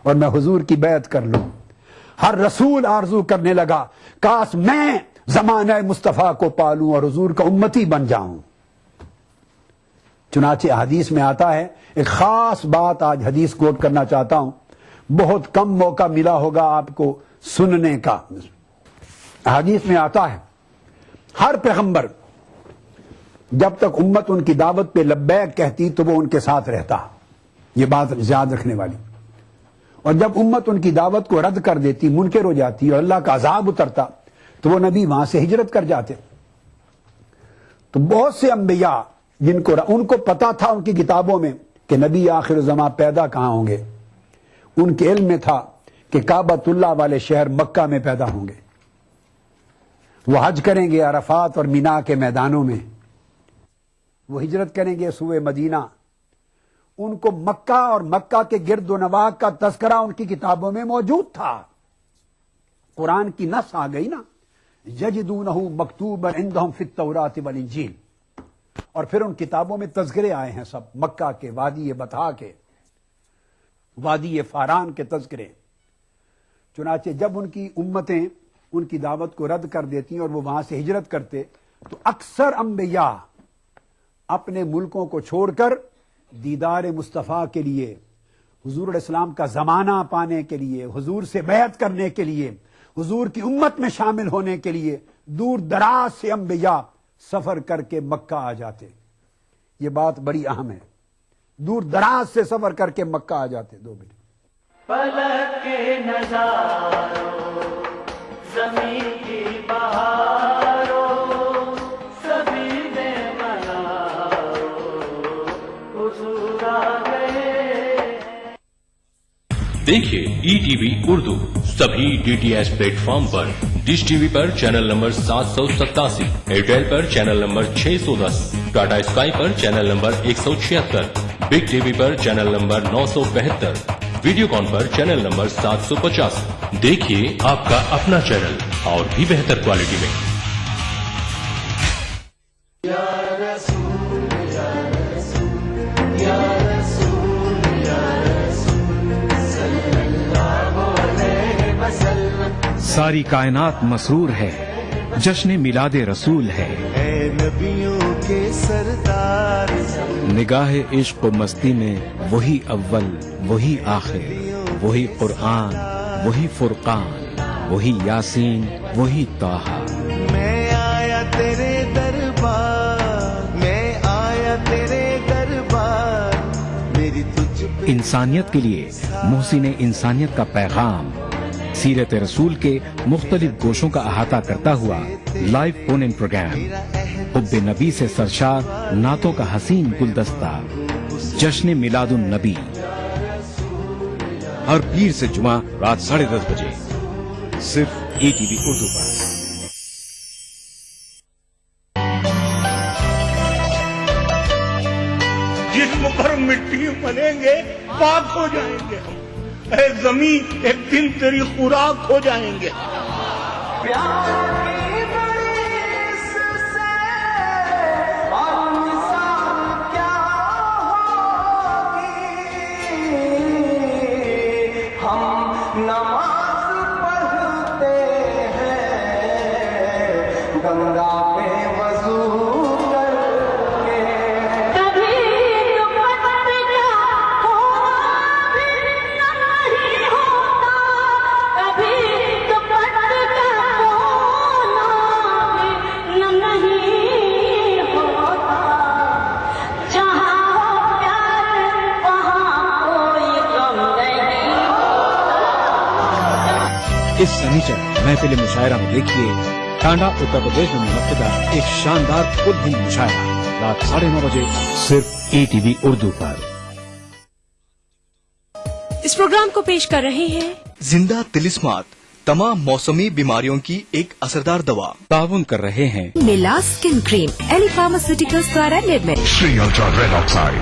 اور میں حضور کی بیعت کر لوں۔ ہر رسول آرزو کرنے لگا کاش میں زمانہ مصطفیٰ کو پالوں اور حضور کا امتی بن جاؤں۔ چنانچہ حدیث میں آتا ہے، ایک خاص بات آج حدیث کوٹ کرنا چاہتا ہوں، بہت کم موقع ملا ہوگا آپ کو سننے کا۔ حدیث میں آتا ہے ہر پیغمبر جب تک امت ان کی دعوت پہ لبیک کہتی تو وہ ان کے ساتھ رہتا، یہ بات یاد رکھنے والی، اور جب امت ان کی دعوت کو رد کر دیتی، منکر ہو جاتی اور اللہ کا عذاب اترتا تو وہ نبی وہاں سے ہجرت کر جاتے۔ تو بہت سے انبیاء جن کو ان کو پتا تھا ان کی کتابوں میں کہ نبی آخر زمان پیدا کہاں ہوں گے، ان کے علم میں تھا کہ کعبۃ اللہ والے شہر مکہ میں پیدا ہوں گے، وہ حج کریں گے عرفات اور مینا کے میدانوں میں، وہ ہجرت کریں گے سوئے مدینہ۔ ان کو مکہ اور مکہ کے گرد و نواح کا تذکرہ ان کی کتابوں میں موجود تھا۔ قرآن کی نص آ گئی نا، یجدونہ مکتوبا عندہم فی التوراۃ والانجیل، اور پھر ان کتابوں میں تذکرے آئے ہیں سب، مکہ کے، وادی بطحا کے، وادی فاران کے تذکرے۔ چنانچہ جب ان کی امتیں ان کی دعوت کو رد کر دیتی اور وہ وہاں سے ہجرت کرتے تو اکثر انبیاء اپنے ملکوں کو چھوڑ کر دیدار مصطفیٰ کے لیے، حضور علیہ السلام کا زمانہ پانے کے لیے، حضور سے بیعت کرنے کے لیے، حضور کی امت میں شامل ہونے کے لیے دور دراز سے انبیاء سفر کر کے مکہ آ جاتے۔ یہ بات بڑی اہم ہے، دور دراز سے سفر کر کے مکہ آ جاتے۔ 2 منٹ۔ پلک کے نظاروں زمین کی بہاروں سبھی میں مناؤ حضور آ گئے۔ دیکھیے ای ٹی وی اردو سبھی DTH platform پر، ڈش ٹی وی پر چینل نمبر 787، ایئرٹیل پر چینل نمبر 610، ٹاٹا اسکائی پر channel number 176، big TV پر چینل نمبر 972، ویڈیو کان پر چینل نمبر 750۔ دیکھیے آپ کا اپنا چینل اور بھی بہتر کوالٹی میں۔ ساری کائنات مسرور ہے، جشن میلاد رسول ہے، اے نبیوں کے سردار، نگاہ عشق و مستی میں وہی اول وہی آخر، وہی قرآن وہی فرقان، وہی یاسین وہی طٰہٰ۔ میں آیا تیرے دربار، میں آیا تیرے دربار، میری تجھ پہ انسانیت کے لیے محسن انسانیت کا پیغام، سیرت رسول کے مختلف گوشوں کا احاطہ کرتا ہوا لائیو فون ان پروگرام، حب نبی سے سرشار نعتوں کا حسین گلدستہ، جشن میلاد النبی، ہر پیر سے جمعہ رات 10:30 بجے صرف ای ٹی وی اردو پر۔ جسم پر مٹی ملیں گے پاک ہو جائیں گے ہم، اے زمین ایک دن تیری خوراک ہو جائیں گے۔ نماز پڑھتے ہیں گنگا پہ وضو کر کے، کبھی دوپٹہ ہونا بھی نہیں ہوتا، کبھی دوپٹہ ہونا بھی نہیں ہوتا، جہاں ہو پیار وہاں کوئی غم نہیں ہوتا۔ اس سنیچر محفل مشاعرہ میں دیکھیے ٹانڈا اتر پردیش میں منعقدہ ایک شاندار کل ہند مشاعرہ رات 9:30 بجے صرف ای ٹی وی اردو پر۔ اس پروگرام کو پیش کر رہے ہیں زندہ تلسمات، تمام موسمی بیماریوں کی ایک اثردار دوا۔ تعاون کر رہے ہیں میلا اسکن کریم ایلی فارماسیوٹیکلز دوارا نرمت۔ شری الٹرا ریڈ آکسائڈ،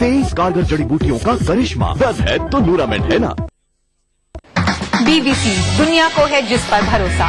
23 کارگر جڑی بوٹیوں کا کرشمہ، درد ہے تو نورامنٹ ہے نا۔ BBC دنیا کو ہے جس پر بھروسہ۔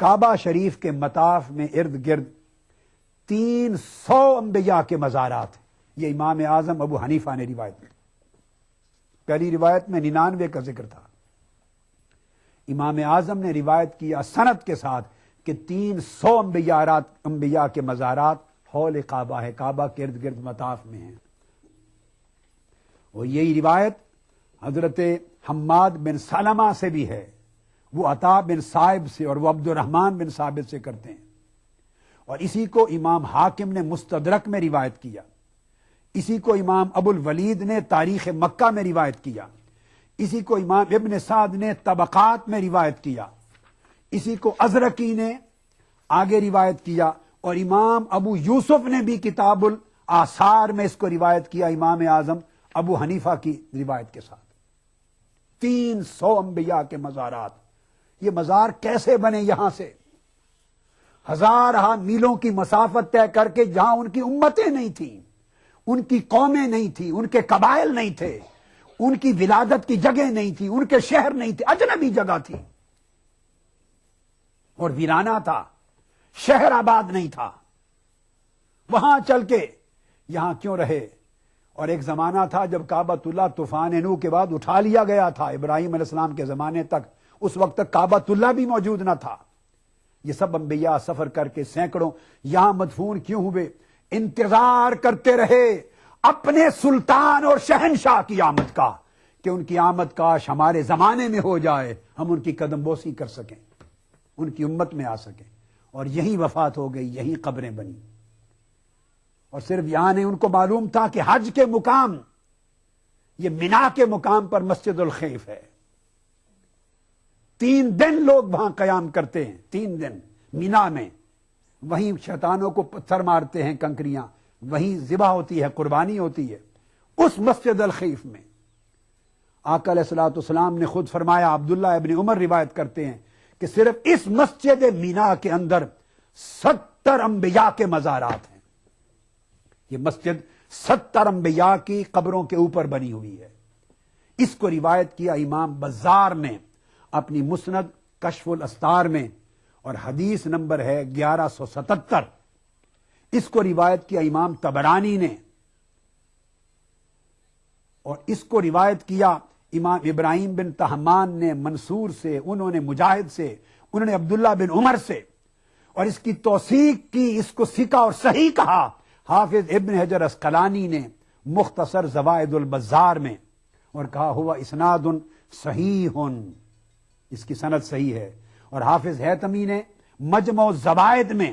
کعبہ شریف کے مطاف میں ارد گرد 300 انبیاء کے مزارات ہیں. یہ امام اعظم ابو حنیفہ نے روایت کی. پہلی روایت میں 99 کا ذکر تھا. امام اعظم نے روایت کیا سند کے ساتھ کہ 300 انبیاء کے مزارات حول کعبہ ہے، کعبہ کے ارد گرد مطاف میں ہیں. اور یہی روایت حضرت حماد بن سلمہ سے بھی ہے، وہ عطا بن صائب سے اور وہ عبد الرحمن بن ثابت سے کرتے ہیں. اور اسی کو امام حاکم نے مستدرک میں روایت کیا، اسی کو امام ابو الولید نے تاریخ مکہ میں روایت کیا، اسی کو امام ابن سعد نے طبقات میں روایت کیا، اسی کو ازرقی نے آگے روایت کیا، اور امام ابو یوسف نے بھی کتاب الآثار میں اس کو روایت کیا امام اعظم ابو حنیفہ کی روایت کے ساتھ. 300 انبیاء کے مزارات. یہ مزار کیسے بنے؟ یہاں سے ہزارہ میلوں کی مسافت طے کر کے، جہاں ان کی امتیں نہیں تھیں، ان کی قومیں نہیں تھیں، ان کے قبائل نہیں تھے، ان کی ولادت کی جگہ نہیں تھی، ان کے شہر نہیں تھے، اجنبی جگہ تھی اور ویرانہ تھا، شہر آباد نہیں تھا. وہاں چل کے یہاں کیوں رہے؟ اور ایک زمانہ تھا جب کعبۃ اللہ طوفان نوح کے بعد اٹھا لیا گیا تھا. ابراہیم علیہ السلام کے زمانے تک، اس وقت تک کعبۃ اللہ بھی موجود نہ تھا. یہ سب انبیاء سفر کر کے سینکڑوں یہاں مدفون کیوں ہوئے؟ انتظار کرتے رہے اپنے سلطان اور شہنشاہ کی آمد کا، کہ ان کی آمد کاش ہمارے زمانے میں ہو جائے، ہم ان کی قدم بوسی کر سکیں، ان کی امت میں آ سکیں. اور یہی وفات ہو گئی، یہی قبریں بنی. اور صرف یہاں نہیں، ان کو معلوم تھا کہ حج کے مقام، یہ مینا کے مقام پر مسجد الخیف ہے. 3 دن لوگ وہاں قیام کرتے ہیں، 3 دن مینا میں. وہیں شیطانوں کو پتھر مارتے ہیں، کنکریاں، وہیں ذبح ہوتی ہے، قربانی ہوتی ہے، اس مسجد الخیف میں. آقا علیہ الصلوۃ والسلام نے خود فرمایا، عبداللہ ابن عمر روایت کرتے ہیں کہ صرف اس مسجد مینا کے اندر 70 انبیاء کے مزارات ہیں. یہ مسجد 70 انبیاء کی قبروں کے اوپر بنی ہوئی ہے. اس کو روایت کیا امام بزار نے اپنی مسند کشف الاستار میں، اور حدیث نمبر ہے 1177. اس کو روایت کیا امام طبرانی نے، اور اس کو روایت کیا امام ابراہیم بن طہمان نے منصور سے، انہوں نے مجاہد سے، انہوں نے عبداللہ بن عمر سے. اور اس کی توثیق کی، اس کو ثقہ اور صحیح کہا حافظ ابن حجر اسقلانی نے مختصر زوائد البزار میں، اور کہا ہوا اسناد صحیح، اس کی سند صحیح ہے. اور حافظ حیتمی نے مجمع الزوائد میں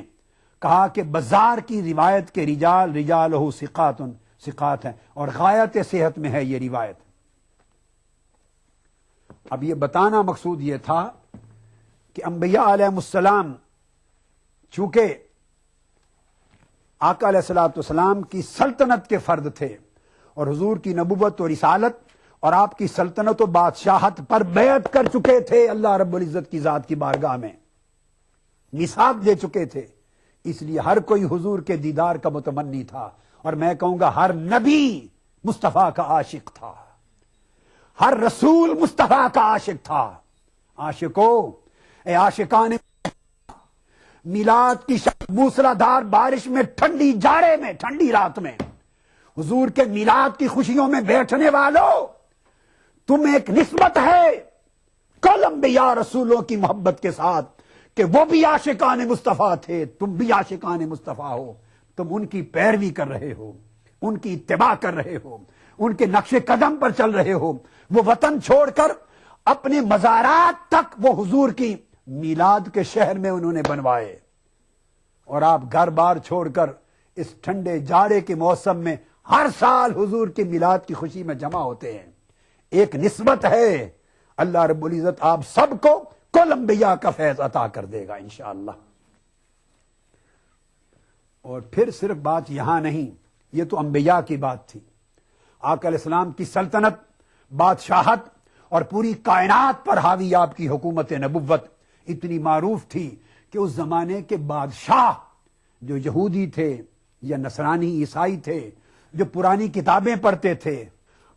کہا کہ بزار کی روایت کے رجالہ ثقات ہیں، اور غایت صحت میں ہے یہ روایت. اب یہ بتانا مقصود یہ تھا کہ انبیاء علیہ السلام چونکہ آقا علیہ الصلوۃ والسلام کی سلطنت کے فرد تھے، اور حضور کی نبوت و رسالت اور آپ کی سلطنت و بادشاہت پر بیعت کر چکے تھے اللہ رب العزت کی ذات کی بارگاہ میں، میثاق دے چکے تھے. اس لیے ہر کوئی حضور کے دیدار کا متمنی تھا، اور میں کہوں گا ہر نبی مصطفیٰ کا عاشق تھا، ہر رسول مصطفیٰ کا عاشق تھا. عاشقو، اے عاشقان میلاد کی موسلادھار بارش میں، ٹھنڈی جاڑے میں، ٹھنڈی رات میں حضور کے میلاد کی خوشیوں میں بیٹھنے والوں، تم ایک نسبت ہے کل انبیاء رسولوں کی محبت کے ساتھ کہ وہ بھی عاشقان مصطفیٰ تھے، تم بھی عاشقان مصطفیٰ ہو. تم ان کی پیروی کر رہے ہو، ان کی اتباع کر رہے ہو، ان کے نقش قدم پر چل رہے ہو. وہ وطن چھوڑ کر اپنے مزارات تک وہ حضور کی میلاد کے شہر میں انہوں نے بنوائے، اور آپ گھر بار چھوڑ کر اس ٹھنڈے جاڑے کے موسم میں ہر سال حضور کی میلاد کی خوشی میں جمع ہوتے ہیں. ایک نسبت ہے. اللہ رب العزت آپ سب کو کل انبیاء کا فیض عطا کر دے گا انشاءاللہ. اور پھر صرف بات یہاں نہیں، یہ تو انبیاء کی بات تھی. آقا علیہ السلام کی سلطنت، بادشاہت اور پوری کائنات پر حاوی آپ کی حکومت نبوت اتنی معروف تھی کہ اس زمانے کے بادشاہ جو یہودی تھے یا نصرانی عیسائی تھے، جو پرانی کتابیں پڑھتے تھے،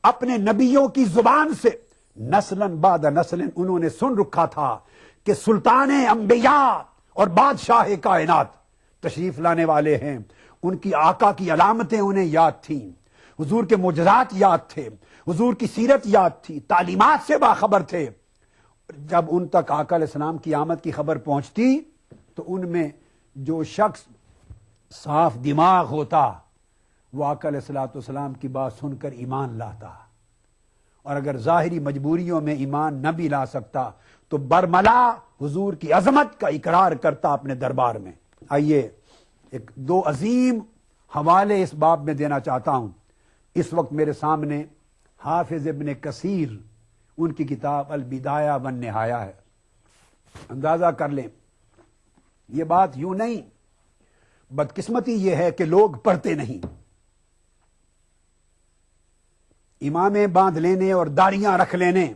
اپنے نبیوں کی زبان سے نسلاً بعد نسل انہوں نے سن رکھا تھا کہ سلطان انبیاء اور بادشاہ کائنات تشریف لانے والے ہیں، ان کی آقا کی علامتیں انہیں یاد تھیں، حضور کے معجزات یاد تھے، حضور کی سیرت یاد تھی، تعلیمات سے باخبر تھے. جب ان تک آقا علیہ السلام کی آمد کی خبر پہنچتی تو ان میں جو شخص صاف دماغ ہوتا وہ آقا علیہ السلام کی بات سن کر ایمان لاتا، اور اگر ظاہری مجبوریوں میں ایمان نہ بھی لا سکتا تو برملا حضور کی عظمت کا اقرار کرتا اپنے دربار میں. آئیے ایک دو عظیم حوالے اس باب میں دینا چاہتا ہوں. اس وقت میرے سامنے حافظ ابن کثیر ان کی کتاب البدایہ والنہایہ ہے. اندازہ کر لیں، یہ بات یوں نہیں، بدقسمتی یہ ہے کہ لوگ پڑھتے نہیں. امامیں باندھ لینے اور داڑیاں رکھ لینے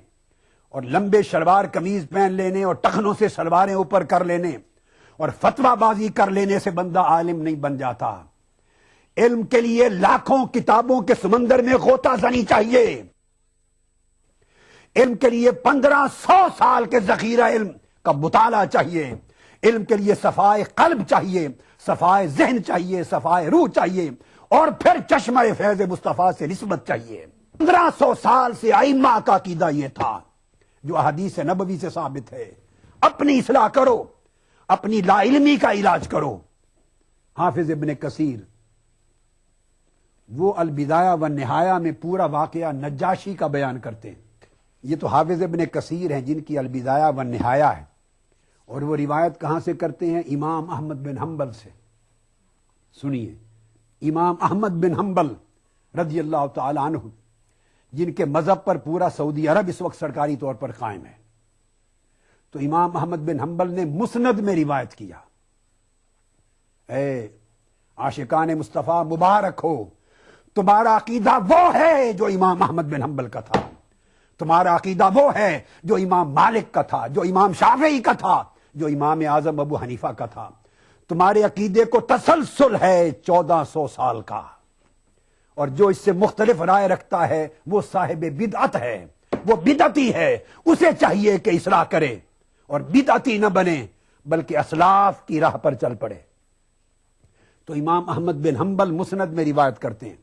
اور لمبے شلوار قمیض پہن لینے اور ٹخنوں سے شلواریں اوپر کر لینے اور فتویٰ بازی کر لینے سے بندہ عالم نہیں بن جاتا. علم کے لیے لاکھوں کتابوں کے سمندر میں غوطہ زنی چاہیے. علم کے لیے 1500 سال کے ذخیرہ علم کا مطالعہ چاہیے. علم کے لیے صفائے قلب چاہیے، صفائے ذہن چاہیے، صفائے روح چاہیے، اور پھر چشمہ فیض مصطفیٰ سے نسبت چاہیے. 1500 سال سے ائمہ کا عقیدہ یہ تھا جو احادیث نبوی سے ثابت ہے. اپنی اصلاح کرو، اپنی لا علمی کا علاج کرو. حافظ ابن کثیر وہ البدایہ والنہایہ میں پورا واقعہ نجاشی کا بیان کرتے ہیں. یہ تو حافظ ابن کثیر ہیں جن کی البدایہ والنہایہ ہے، اور وہ روایت کہاں سے کرتے ہیں؟ امام احمد بن حنبل سے. سنیے، امام احمد بن حنبل رضی اللہ تعالی عنہ، جن کے مذہب پر پورا سعودی عرب اس وقت سرکاری طور پر قائم ہے، تو امام احمد بن حنبل نے مسند میں روایت کیا. اے عاشقان مصطفیٰ مبارک ہو، تمہارا عقیدہ وہ ہے جو امام احمد بن حنبل کا تھا، تمہارا عقیدہ وہ ہے جو امام مالک کا تھا، جو امام شافعی کا تھا، جو امام اعظم ابو حنیفہ کا تھا. تمہارے عقیدے کو تسلسل ہے 1400 سال کا، اور جو اس سے مختلف رائے رکھتا ہے وہ صاحب بدعت ہے، وہ بدعتی ہے. اسے چاہیے کہ اصلاح کرے اور بدعتی نہ بنے بلکہ اسلاف کی راہ پر چل پڑے. تو امام احمد بن حنبل مسند میں روایت کرتے ہیں،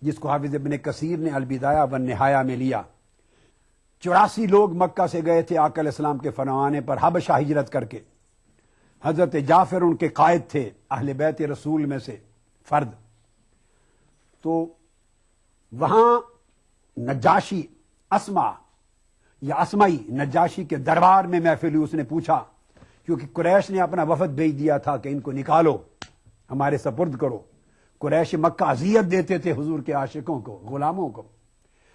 جس کو حافظ ابن کثیر نے البدایہ والنہایہ میں لیا. 84 لوگ مکہ سے گئے تھے آقا علیہ السلام کے فرمانے پر حبشہ ہجرت کر کے. حضرت جعفر ان کے قائد تھے، اہل بیت رسول میں سے فرد. تو وہاں نجاشی اسما یا اسمائی نجاشی کے دربار میں محفل ہوئی. اس نے پوچھا، کیونکہ قریش نے اپنا وفد بھیج دیا تھا کہ ان کو نکالو، ہمارے سپرد کرو. قریش مکہ اذیت دیتے تھے حضور کے عاشقوں کو، غلاموں کو.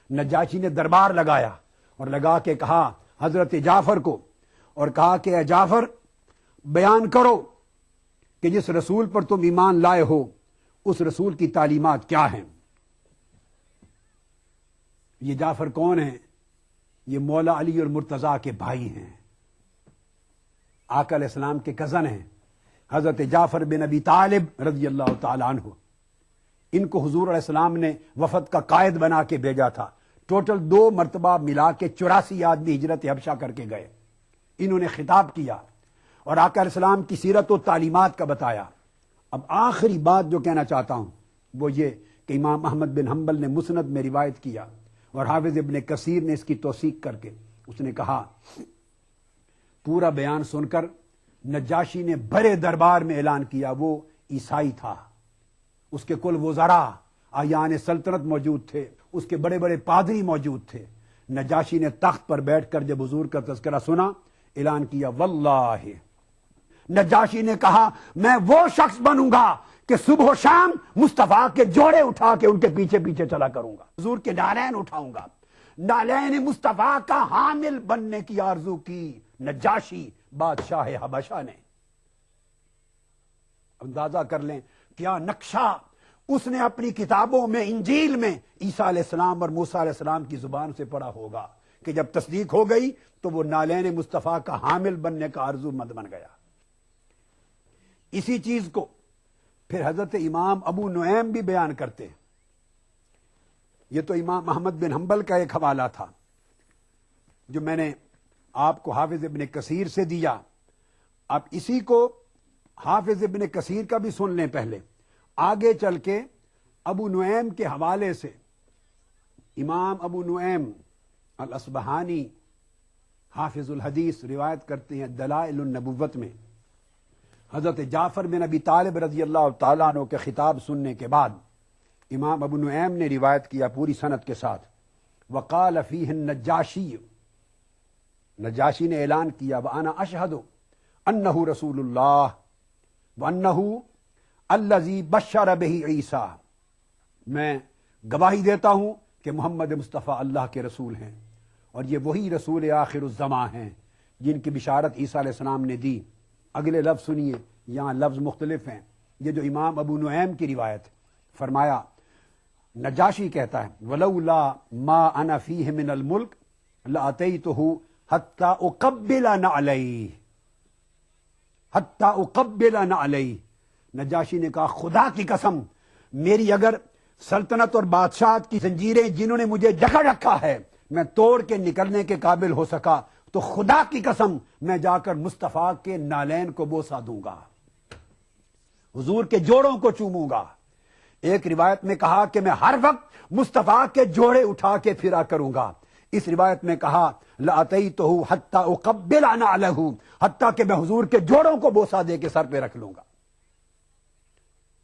نجاشی نے دربار لگایا اور لگا کے کہا حضرت جعفر کو، اور کہا کہ اے جعفر بیان کرو کہ جس رسول پر تم ایمان لائے ہو اس رسول کی تعلیمات کیا ہیں. یہ جعفر کون ہیں؟ یہ مولا علی اور مرتضیٰ کے بھائی ہیں، آقا علیہ السلام کے کزن ہیں، حضرت جعفر بن ابی طالب رضی اللہ تعالی عنہ. ان کو حضور علیہ السلام نے وفد کا قائد بنا کے بھیجا تھا. ٹوٹل 2 مرتبہ ملا کے 84 آدمی ہجرت حبشہ کر کے گئے. انہوں نے خطاب کیا اور آقا علیہ السلام کی سیرت و تعلیمات کا بتایا. اب آخری بات جو کہنا چاہتا ہوں وہ یہ کہ امام احمد بن حنبل نے مسند میں روایت کیا اور حافظ ابن کثیر نے اس کی توثیق کر کے اس نے کہا، پورا بیان سن کر نجاشی نے بڑے دربار میں اعلان کیا. وہ عیسائی تھا، اس کے کل وزراء آیان سلطنت موجود تھے، اس کے بڑے بڑے پادری موجود تھے. نجاشی نے تخت پر بیٹھ کر جب حضور کا تذکرہ سنا، اعلان کیا واللہ. نجاشی نے کہا میں وہ شخص بنوں گا کہ صبح و شام مصطفیٰ کے جوڑے اٹھا کے ان کے پیچھے پیچھے چلا کروں گا، حضور کے نالین اٹھاؤں گا. نالین مصطفیٰ کا حامل بننے کی آرزو کی نجاشی بادشاہ حبشہ نے. اندازہ کر لیں کیا نقشہ اس نے اپنی کتابوں میں، انجیل میں عیسیٰ علیہ السلام اور موسیٰ علیہ السلام کی زبان سے پڑھا ہوگا کہ جب تصدیق ہو گئی تو وہ نالین مصطفیٰ کا حامل بننے کا آرزو مند بن گیا. اسی چیز کو پھر حضرت امام ابو نعیم بھی بیان کرتے ہیں. یہ تو امام احمد بن حنبل کا ایک حوالہ تھا جو میں نے آپ کو حافظ ابن کثیر سے دیا. اب اسی کو حافظ ابن کثیر کا بھی سن لیں پہلے، آگے چل کے ابو نعیم کے حوالے سے امام ابو نعیم الاصبہانی حافظ الحدیث روایت کرتے ہیں دلائل النبوت میں، حضرت جعفر بن ابی طالب رضی اللہ تعالیٰ عنہ کے خطاب سننے کے بعد امام ابو نعیم نے روایت کیا پوری سند کے ساتھ، وقال فیہ النجاشی، نجاشی نے اعلان کیا وانا اشہد انہ رسول اللہ وانہ الذی بشر بہ عیسیٰ، میں گواہی دیتا ہوں کہ محمد مصطفیٰ اللہ کے رسول ہیں اور یہ وہی رسول آخر الزماں ہیں جن کی بشارت عیسیٰ علیہ السلام نے دی۔ اگلے لفظ سنیے، یہاں لفظ مختلف ہیں، یہ جو امام ابو نعیم کی روایت، فرمایا نجاشی کہتا ہے ولولا ما انا فیہ من الملک لاتیتہ حتی اقبل نعلیہ، حتی اقبل نعلیہ، نجاشی نے کہا خدا کی قسم میری اگر سلطنت اور بادشاہت کی زنجیریں جنہوں نے مجھے جکڑ رکھا ہے میں توڑ کے نکلنے کے قابل ہو سکا تو خدا کی قسم میں جا کر مصطفیٰ کے نالین کو بوسہ دوں گا، حضور کے جوڑوں کو چوموں گا۔ ایک روایت میں کہا کہ میں ہر وقت مصطفیٰ کے جوڑے اٹھا کے پھرا کروں گا، اس روایت میں کہا لاتیتہ حتی اقبل نعلہ، حتیٰ کہ میں حضور کے جوڑوں کو بوسہ دے کے سر پہ رکھ لوں گا۔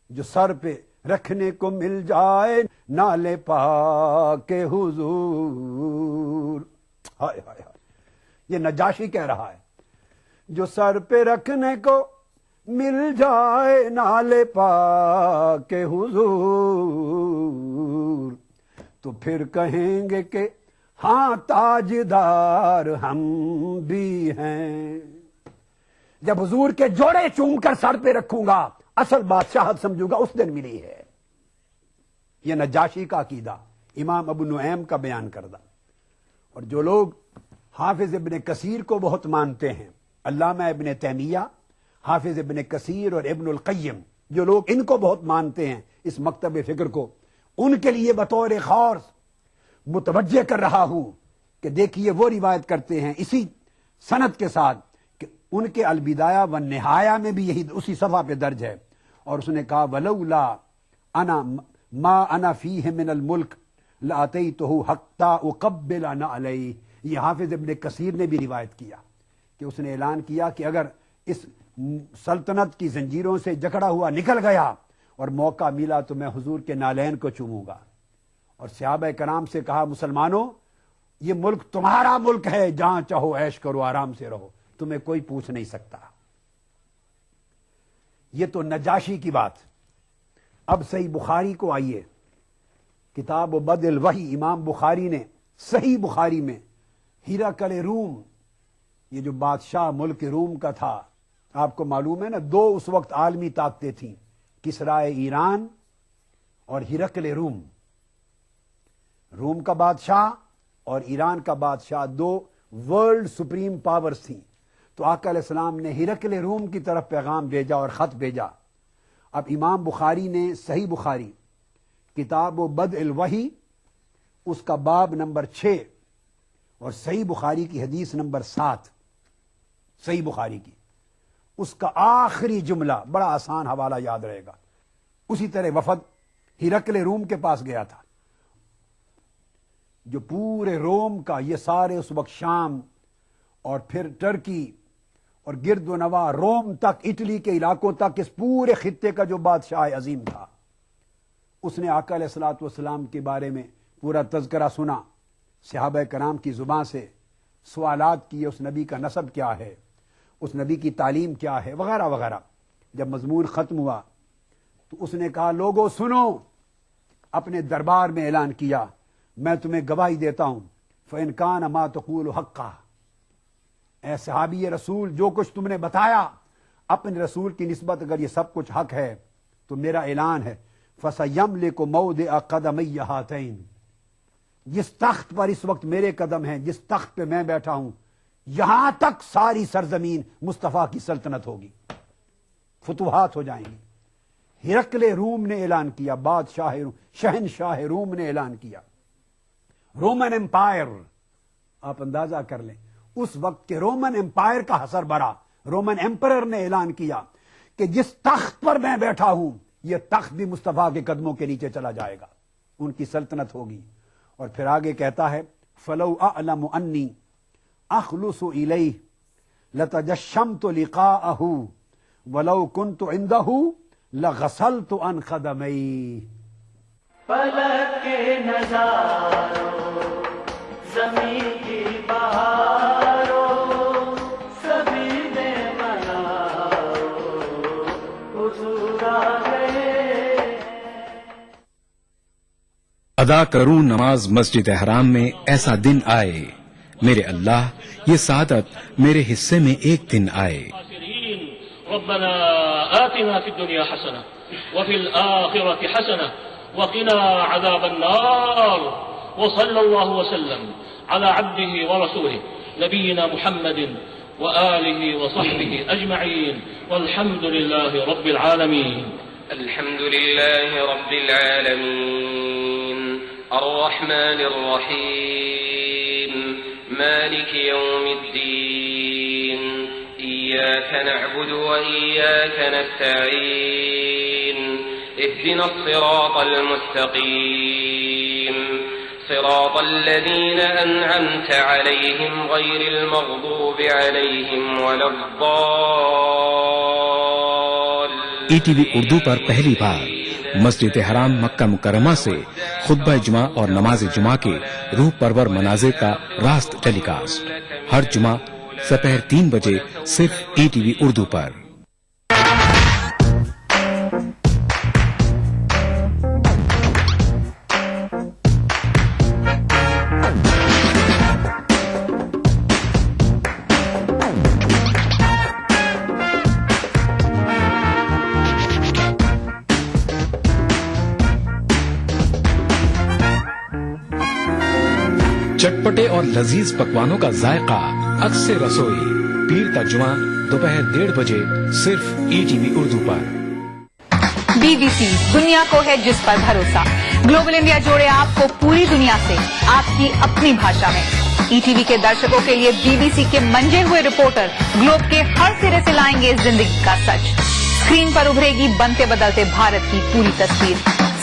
جو سر پہ رکھنے کو مل جائے نالے پاک حضور، ہائے ہائے ہائے، یہ نجاشی کہہ رہا ہے جو سر پہ رکھنے کو مل جائے نالے پاک حضور تو پھر کہیں گے کہ ہاں تاجدار ہم بھی ہیں۔ جب حضور کے جوڑے چوم کر سر پہ رکھوں گا اصل بادشاہت سمجھوں گا، اس دن ملی ہے۔ یہ نجاشی کا عقیدہ امام ابو نعیم کا بیان کردہ۔ اور جو لوگ حافظ ابن کثیر کو بہت مانتے ہیں، علامہ ابن تیمیہ، حافظ ابن کثیر اور ابن القیم، جو لوگ ان کو بہت مانتے ہیں اس مکتب فکر کو، ان کے لیے بطور خاص متوجہ کر رہا ہوں کہ دیکھیے وہ روایت کرتے ہیں اسی سند کے ساتھ کہ ان کے البدایہ والنہایہ میں بھی یہی اسی صفحہ پہ درج ہے، اور اس نے کہا ولولا انا ما انا فیہ من الملک لاتیتہ حتی اقبل نعلیہ۔ یہ حافظ ابن کثیر نے بھی روایت کیا کہ اس نے اعلان کیا کہ اگر اس سلطنت کی زنجیروں سے جکڑا ہوا نکل گیا اور موقع ملا تو میں حضور کے نالین کو چوموں گا۔ اور صحابہ کرام سے کہا مسلمانوں یہ ملک تمہارا ملک ہے، جہاں چاہو عیش کرو، آرام سے رہو، تمہیں کوئی پوچھ نہیں سکتا۔ یہ تو نجاشی کی بات۔ اب صحیح بخاری کو آئیے، کتاب و بدء الوحی، امام بخاری نے صحیح بخاری میں ہرقل روم، یہ جو بادشاہ ملک روم کا تھا، آپ کو معلوم ہے نا دو اس وقت عالمی طاقتیں تھیں، کسرائے ایران اور ہرقل روم، روم کا بادشاہ اور ایران کا بادشاہ، دو ورلڈ سپریم پاورز تھیں۔ تو آقا علیہ السلام نے ہرقل روم کی طرف پیغام بھیجا اور خط بھیجا۔ اب امام بخاری نے صحیح بخاری کتاب و بدء الوحی اس کا باب نمبر 6 اور صحیح بخاری کی حدیث نمبر 7، صحیح بخاری کی اس کا آخری جملہ، بڑا آسان حوالہ یاد رہے گا۔ اسی طرح وفد ہرقل روم کے پاس گیا تھا، جو پورے روم کا، یہ سارے اس وقت شام اور پھر ٹرکی اور گرد و نواح روم تک، اٹلی کے علاقوں تک، اس پورے خطے کا جو بادشاہ عظیم تھا، اس نے آقا علیہ الصلوۃ والسلام کے بارے میں پورا تذکرہ سنا، صحابہ کرام کی زبان سے سوالات کیے، اس نبی کا نسب کیا ہے، اس نبی کی تعلیم کیا ہے، وغیرہ وغیرہ۔ جب مضمون ختم ہوا تو اس نے کہا لوگو سنو، اپنے دربار میں اعلان کیا میں تمہیں گواہی دیتا ہوں، فَإِنْ كَانَ مَا تَقُولُ حَقًّا، اے صحابی رسول جو کچھ تم نے بتایا اپنے رسول کی نسبت اگر یہ سب کچھ حق ہے تو میرا اعلان ہے فَسَيَمْلِكُ مَوْضِعَ قَدَمَيَّ هَاتَيْنِ، جس تخت پر اس وقت میرے قدم ہیں، جس تخت پہ میں بیٹھا ہوں، یہاں تک ساری سرزمین مصطفیٰ کی سلطنت ہوگی، فتوحات ہو جائیں گی۔ ہرقل روم نے اعلان کیا، بادشاہ شہنشاہ روم نے اعلان کیا، رومن امپائر، آپ اندازہ کر لیں اس وقت کے رومن امپائر کا حسر برا، رومن ایمپرر نے اعلان کیا کہ جس تخت پر میں بیٹھا ہوں یہ تخت بھی مصطفیٰ کے قدموں کے نیچے چلا جائے گا، ان کی سلطنت ہوگی. اور پھر آگے کہتا ہے فلو اعلم انی اخلص الیہ لتجشمت لقاءہ ولو کنت عنده لغسلت عن قدمی. پلک کے نظاروں زمین کی بہاروں سبھی میں مناؤ حضور آ گئے. ادا کروں نماز مسجد حرام میں ایسا دن آئے، میرے اللہ یہ سعادت میرے حصے میں ایک دن آئے. ربنا آتنا في الدنيا حسنة وفي الآخرة حسنة وقنا عذاب النار. وصلى الله وسلم على عبده ورسوله نبينا محمد وآله وصحبه أجمعين والحمد لله رب العالمين. الحمد لله رب العالمين الرحمن الرحيم مالك يوم الدين إياك نعبد وإياك نستعين اهدنا الصراط المستقيم صراط الذين أنعمت عليهم غير المغضوب عليهم ولا الضالين. ای ٹی وی اردو پر پہلی بار مسجد حرام مکہ مکرمہ سے خطبہ جمعہ اور نماز جمعہ کے روح پرور مناظر کا راست ٹیلی کاسٹ ہر جمعہ دوپہر 3 بجے صرف ای ٹی وی اردو پر. چٹپٹے اور لذیذ پکوانوں کا ذائقہ اکثر رسوئی پیر کا جمعہ دوپہر 1:30 بجے صرف ای ٹی وی اردو پر. BBC دنیا کو ہے جس پر بھروسہ. گلوبل انڈیا جوڑے آپ کو پوری دنیا سے آپ کی اپنی بھاشا میں. ای ٹی وی کے درشکوں کے لیے BBC کے منجے ہوئے رپورٹر گلوب کے ہر سرے سے لائیں گے زندگی کا سچ. اسکرین پر ابھرے گی بنتے بدلتے بھارت کی پوری تصویر.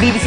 BBC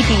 ETV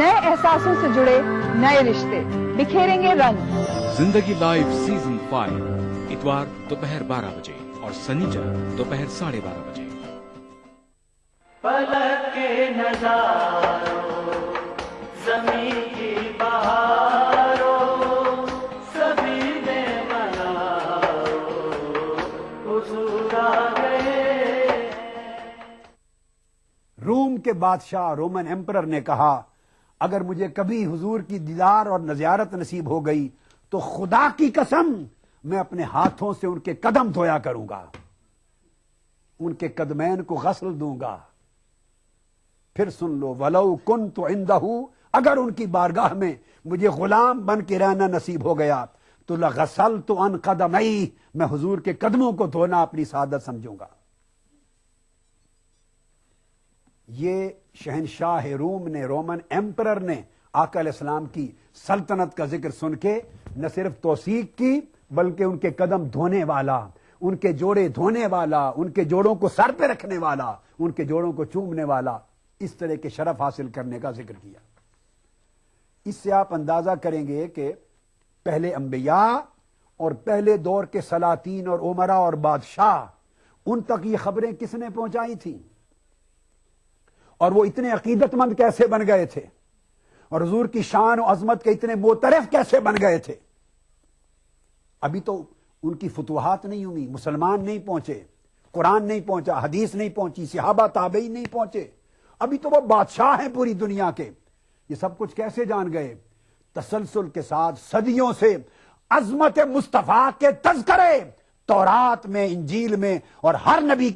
نئے احساسوں سے جڑے نئے رشتے بکھیریں گے رنگ. زندگی لائیو سیزن 5 اتوار دوپہر 12 بجے اور سنیچر دوپہر 12:30 بجے. پلک کے نظاروں زمین کی بہاروں سبھی میں مناؤ حضور آ گئے. روم کے بادشاہ رومن ایمپرر نے کہا اگر مجھے کبھی حضور کی دیدار اور نزیارت نصیب ہو گئی تو خدا کی قسم میں اپنے ہاتھوں سے ان کے قدم دھویا کروں گا، ان کے قدمین کو غسل دوں گا. پھر سن لو ولو کنت عندہ، اگر ان کی بارگاہ میں مجھے غلام بن کے رہنا نصیب ہو گیا تو لغسلت عن قدمی، میں حضور کے قدموں کو دھونا اپنی سعادت سمجھوں گا. یہ شہنشاہ روم نے، رومن ایمپرر نے آقا علیہ السلام کی سلطنت کا ذکر سن کے نہ صرف توثیق کی بلکہ ان کے قدم دھونے والا، ان کے جوڑے دھونے والا، ان کے جوڑوں کو سر پہ رکھنے والا، ان کے جوڑوں کو چومنے والا، اس طرح کے شرف حاصل کرنے کا ذکر کیا. اس سے آپ اندازہ کریں گے کہ پہلے انبیاء اور پہلے دور کے سلاطین اور امراء اور بادشاہ، ان تک یہ خبریں کس نے پہنچائی تھیں اور وہ اتنے عقیدت مند کیسے بن گئے تھے اور حضور کی شان و عظمت کے اتنے معترف کیسے بن گئے تھے. ابھی تو ان کی فتوحات نہیں ہوئی، مسلمان نہیں پہنچے، قرآن نہیں پہنچا، حدیث نہیں پہنچی، صحابہ تابعین نہیں پہنچے، ابھی تو وہ بادشاہ ہیں پوری دنیا کے. یہ سب کچھ کیسے جان گئے؟ تسلسل کے ساتھ صدیوں سے عظمت مصطفیٰ کے تذکرے تورات میں، انجیل میں اور ہر نبی